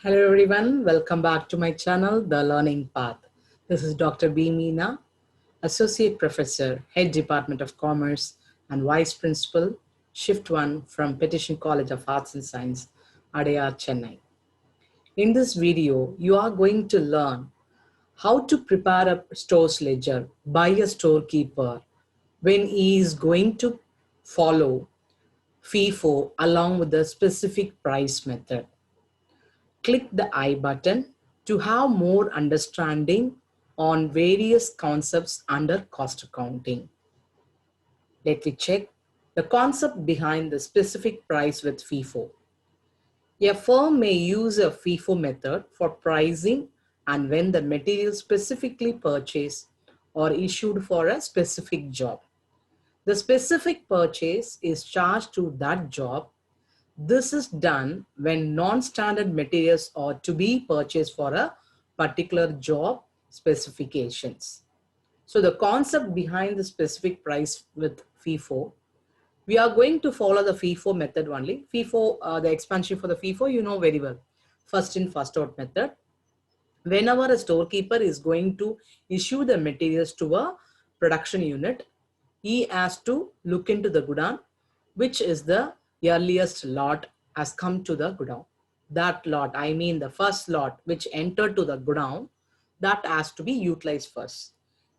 Hello everyone, welcome back to my channel, The Learning Path. This is Dr. B. Meena, Associate Professor, Head Department of Commerce and Vice Principal, Shift 1 from Petition College of Arts and Science, Adayar, Chennai. In this video, you are going to learn how to prepare a store's ledger by a storekeeper when he is going to follow FIFO along with the specific price method. Click the I button to have more understanding on various concepts under cost accounting. Let me check the concept behind the specific price with FIFO. A firm may use a FIFO method for pricing and when the material specifically purchased or issued for a specific job. The specific purchase is charged to that job. This is done when non-standard materials are to be purchased for a particular job specifications. So the concept behind the specific price with FIFO, we are going to follow the FIFO method only. FIFO, the expansion for the FIFO, you know very well. First in, first out method. Whenever a storekeeper is going to issue the materials to a production unit, he has to look into the godown, which is the earliest lot has come to the godown. That lot, I mean the first lot which entered to the godown, that has to be utilized first.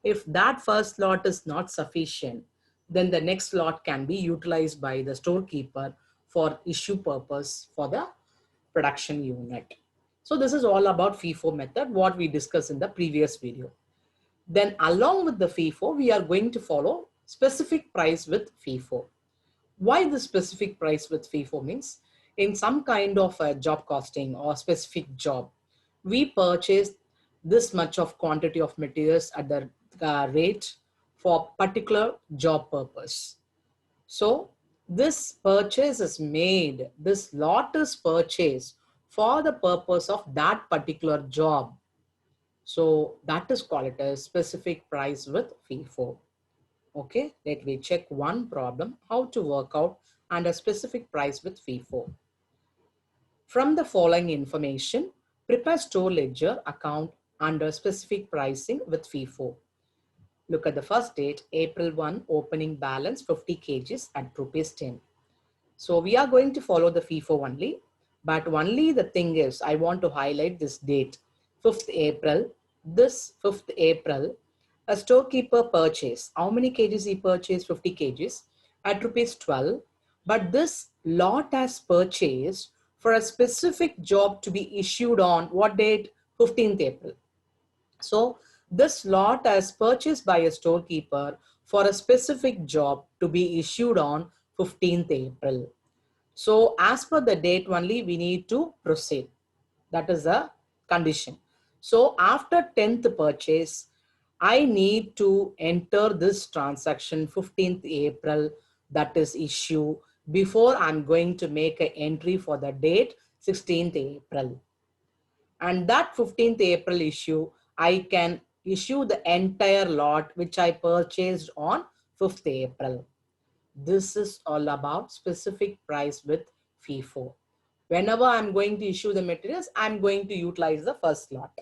If that first lot is not sufficient, then the next lot can be utilized by the storekeeper for issue purpose for the production unit. So this is all about FIFO method, what we discussed in the previous video. Then along with the FIFO, we are going to follow specific price with FIFO. Why the specific price with FIFO means in some kind of a job costing or specific job, we purchase this much of quantity of materials at the rate for particular job purpose. So this purchase is made, this lot is purchased for the purpose of that particular job. So that is called it as specific price with FIFO. Okay, let me check one problem, how to work out and a specific price with FIFO. From the following information, prepare store ledger account under specific pricing with FIFO. Look at the first date, April 1, opening balance 50 kgs at rupees 10. So we are going to follow the FIFO only, but only the thing is, I want to highlight this date, 5th April. This 5th April, a storekeeper purchased, how many kgs he purchased? 50 kgs at rupees 12. But this lot has purchased for a specific job to be issued on what date? 15th April. So this lot has purchased by a storekeeper for a specific job to be issued on 15th April. So as per the date only, we need to proceed. That is the condition. So after 10th purchase, I need to enter this transaction 15th April, that is issue, before I'm going to make an entry for the date 16th April. And that 15th April issue, I can issue the entire lot which I purchased on 5th April. This is all about specific price with FIFO. Whenever I'm going to issue the materials, I'm going to utilize the first lot.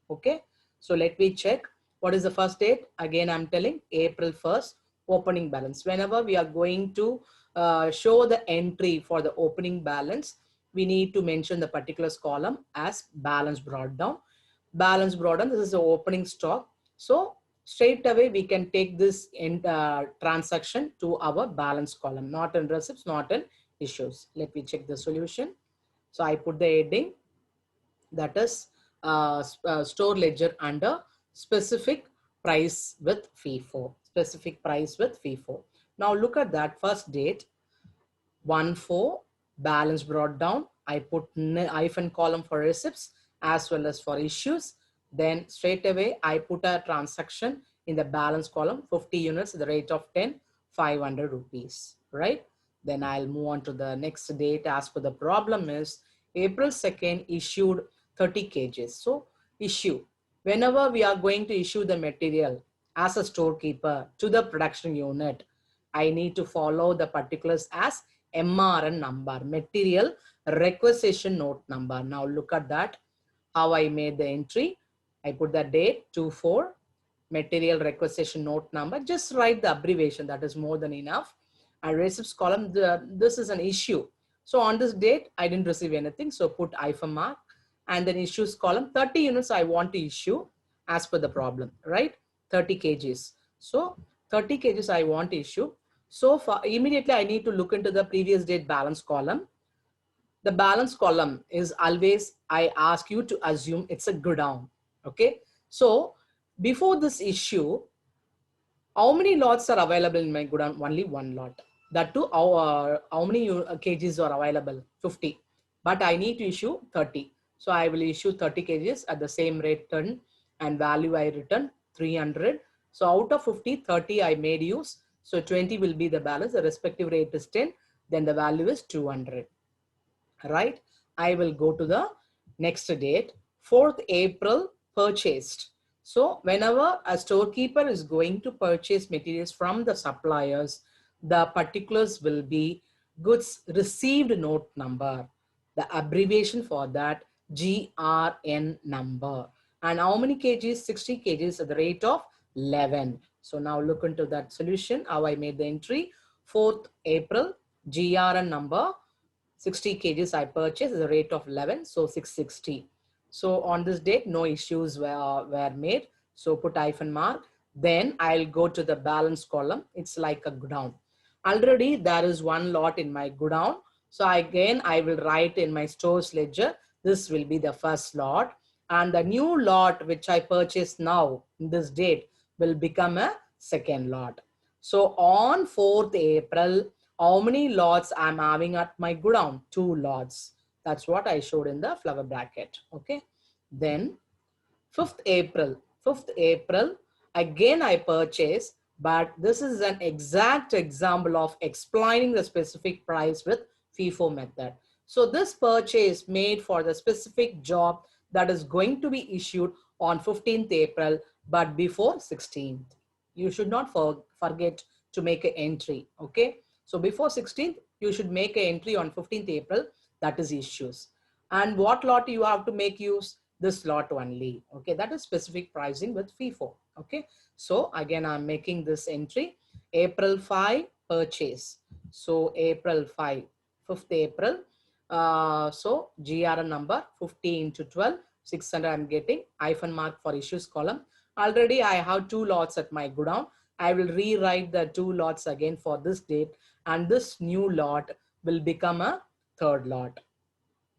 Okay, so let me check. What is the first date? Again, I'm telling April 1st, opening balance. Whenever we are going to show the entry for the opening balance, we need to mention the particulars column as balance brought down. Balance brought down, this is the opening stock. So straight away, we can take this in, transaction to our balance column, not in receipts, not in issues. Let me check the solution. So I put the heading, that is store ledger under specific price with FIFO. Specific price with FIFO. Now look at that first date, 1/4, balance brought down. I put hyphen column for receipts as well as for issues. Then straight away, I put a transaction in the balance column, 50 units at the rate of 10, 500 rupees, right? Then I'll move on to the next date. As per the problem is April 2nd issued 30 kgs. So issue, whenever we are going to issue the material as a storekeeper to the production unit, I need to follow the particulars as MRN number, material requisition note number. Now look at that, how I made the entry. I put the date 2/4, material requisition note number. Just write the abbreviation, that is more than enough. And receipts column, this is an issue. So on this date, I didn't receive anything. So put IFM mark, and then issues column, 30 units I want to issue as per the problem, right? 30 kgs. So 30 kgs I want to issue. So for immediately I need to look into the previous date balance column. The balance column is always, I ask you to assume it's a godown. Okay. So before this issue, how many lots are available in my godown? Only one lot. That too, how many kgs are available? 50. But I need to issue 30. So I will issue 30 kgs at the same rate turn, and value I return 300. So out of 50, 30 I made use. So 20 will be the balance. The respective rate is 10. Then the value is 200. Right? I will go to the next date, 4th April purchased. So whenever a storekeeper is going to purchase materials from the suppliers, the particulars will be goods received note number, the abbreviation for that GRN number. And how many kgs? 60 kgs at the rate of 11. So now look into that solution, how I made the entry. 4th April, GRN number 60 kgs I purchased at the rate of 11, so 660. So on this date, no issues were made. So put hyphen mark. Then I'll go to the balance column. It's like a godown. Already there is one lot in my godown. So again, I will write in my stores ledger. This will be the first lot. And the new lot which I purchased now in this date will become a second lot. So on 4th April, how many lots I'm having at my godown? 2 lots. That's what I showed in the flower bracket. Okay. Then 5th April. 5th April, again I purchase, but this is an exact example of explaining the specific price with FIFO method. So this purchase made for the specific job that is going to be issued on 15th April, but before 16th. You should not forget to make an entry. Okay. So before 16th, you should make an entry on 15th April, that is issues. And what lot you have to make use? This lot only. Okay, that is specific pricing with FIFO. Okay, so again, I'm making this entry. April 5 purchase. So April 5, 5th April. So GRN number 50 into 12, 600 I'm getting. Hyphen mark for issues column. Already I have 2 lots at my godown. I will rewrite the 2 lots again for this date, and this new lot will become a third lot.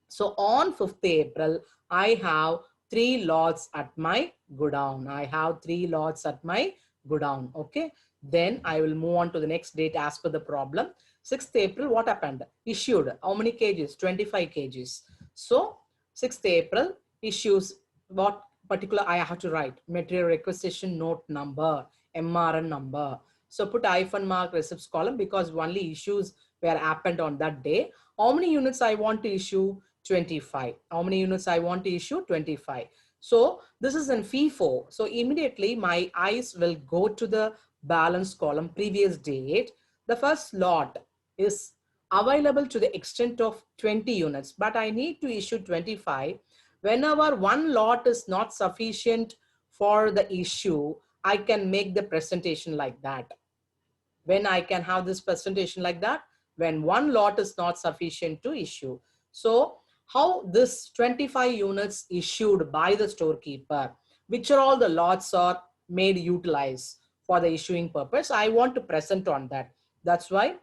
So on 5th April, I have 3 lots at my godown. I have 3 lots at my godown. Okay. Then I will move on to the next date as per the problem. 6th April, what happened? Issued. How many kgs? 25 kgs. So 6th April issues, what particular I have to write? Material requisition note number, MRN number. So put hyphen mark receipts column because only issues were happened on that day. How many units I want to issue? 25. How many units I want to issue? 25. So this is in FIFO. So immediately my eyes will go to the balance column previous date. The first lot is available to the extent of 20 units, but I need to issue 25. Whenever one lot is not sufficient for the issue, I can make the presentation like that. When I can have this presentation like that, when one lot is not sufficient to issue. So how this 25 units issued by the storekeeper, which are all the lots are made utilize for the issuing purpose, I want to present on that. That's why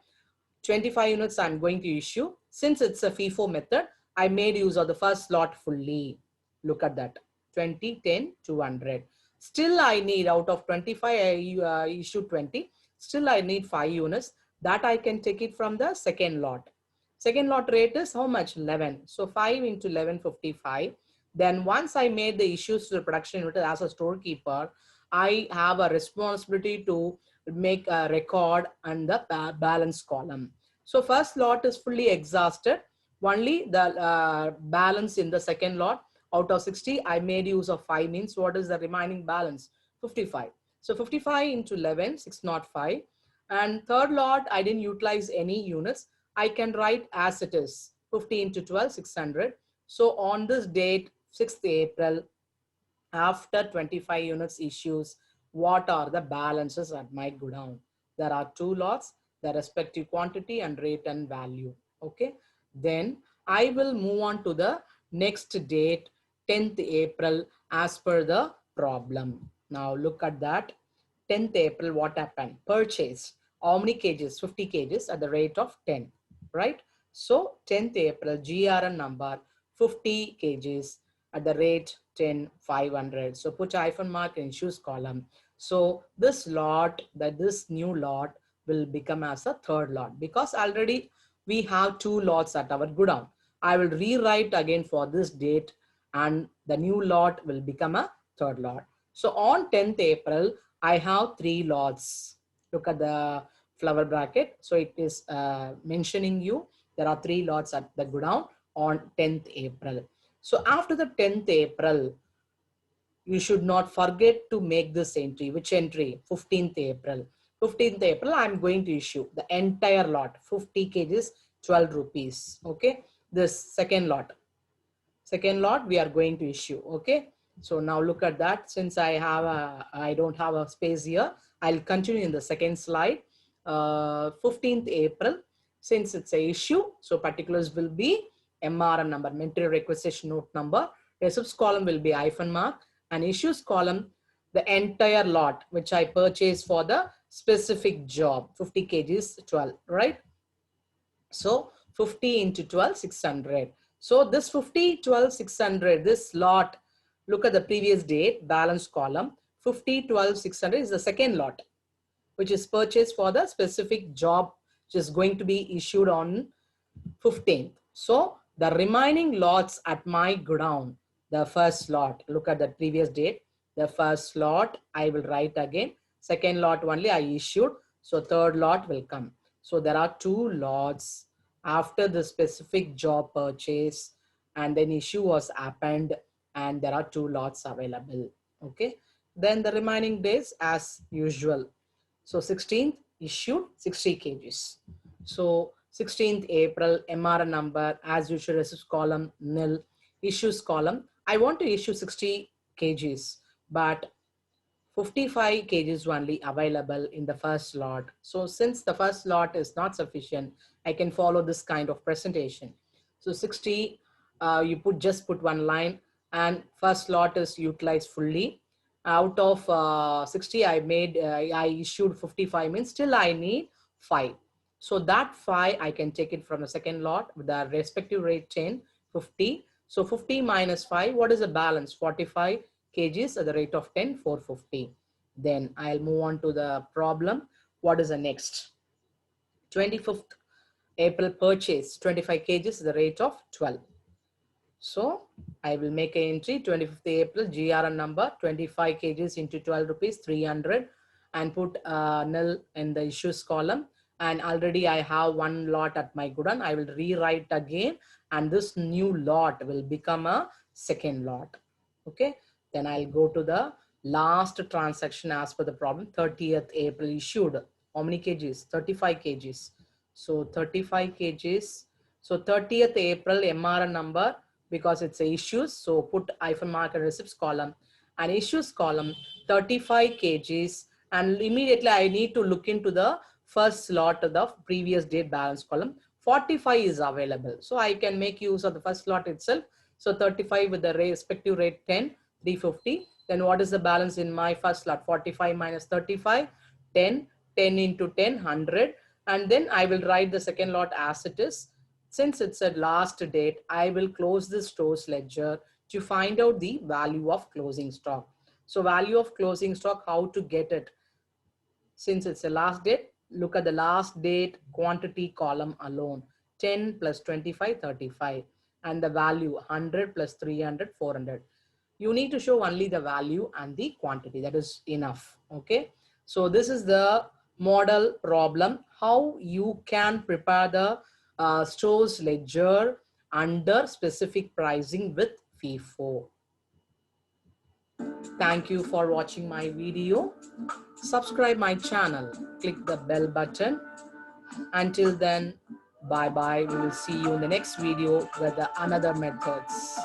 25 units I'm going to issue. Since it's a FIFO method, I made use of the first lot fully. Look at that, 20, 10, 200. Still I need, out of 25, I issue 20. Still I need 5 units. That I can take it from the second lot. Second lot rate is how much? 11. So 5 into 11, 55. Then once I made the issues to the production unit as a storekeeper, I have a responsibility to make a record and the balance column. So first lot is fully exhausted. Only the balance in the second lot, out of 60, I made use of 5 means what is the remaining balance? 55. So 55 into 11, 605. And third lot, I didn't utilize any units. I can write as it is. 50 into 12, 600. So on this date, 6th April, after 25 units issues, what are the balances that might go down? There are two lots, the respective quantity and rate and value. Okay. Then I will move on to the next date, 10th April, as per the problem. Now look at that. 10th April, what happened? Purchase. How many kgs? 50 kgs at the rate of 10, right? So 10th April, GRN number 50 kgs at the rate 10, 500. So put hyphen mark in issues column. So this lot, this new lot will become as a third lot because already we have two lots at our godown. I will rewrite again for this date and the new lot will become a third lot. So on 10th April, I have three lots. Look at the flower bracket. So it is mentioning you there are three lots at the godown on 10th April. So after the 10th April, you should not forget to make this entry. Which entry? 15th April. 15th April, I'm going to issue the entire lot, 50 kgs, 12 rupees. Okay. This second lot. Second lot we are going to issue. Okay. So now look at that. Since I don't have a space here, I'll continue in the second slide. 15th April, since it's a issue, so particulars will be MRN number, material requisition note number. Receipts column will be hyphen mark, and issues column, the entire lot which I purchased for the specific job, 50 kgs, 12, right? So 50 into 12, 600. So this 50, 12, 600, this lot, look at the previous date, balance column, 50, 12, 600 is the second lot, which is purchased for the specific job, which is going to be issued on 15th. So the remaining lots at my godown, the first lot, look at the previous date, the first lot, I will write again. Second lot only I issued. So third lot will come. So there are two lots after the specific job purchase and then issue was happened and there are two lots available. Okay. Then the remaining days as usual. So 16th issued 60 kgs. So 16th April MR number as usual, receipts column nil, issues column. I want to issue 60 kgs, but 55 kgs only available in the first lot. So since the first lot is not sufficient, I can follow this kind of presentation. So 60, you just put one line and first lot is utilized fully. Out of 60, I issued 55 means still I need 5. So that 5, I can take it from the second lot with the respective rate 10, 50. So 50 minus 5, what is the balance? 45 kgs at the rate of 10, 450. Then I'll move on to the problem. What is the next? 25th April purchase, 25 kgs at the rate of 12. So I will make an entry 25th April GRN number 25 kgs into 12 rupees 300 and put nil in the issues column. And already I have one lot at my godown. I will rewrite again and this new lot will become a second lot. Okay. Then I'll go to the last transaction as per the problem. 30th April issued. How many kgs? 35 kgs. So 35 kgs. So 30th April MRN number because it's a issues. So put hyphen mark and receipts column and issues column 35 kgs. And immediately I need to look into the first slot of the previous date balance column. 45 is available. So I can make use of the first slot itself. So 35 with the respective rate 10, 350. Then what is the balance in my first slot? 45 minus 35, 10, 10 into 10, 100. And then I will write the second lot as it is. Since it's a last date, I will close the stores ledger to find out the value of closing stock. So value of closing stock, how to get it? Since it's a last date, look at the last date quantity column alone. 10 plus 25, 35. And the value 100 plus 300, 400. You need to show only the value and the quantity. That is enough. Okay. So this is the model problem. How you can prepare the stores ledger under specific pricing with FIFO. Thank you for watching my video. Subscribe my channel. Click the bell button. Until then, Bye bye. We will see you in the next video with the another methods.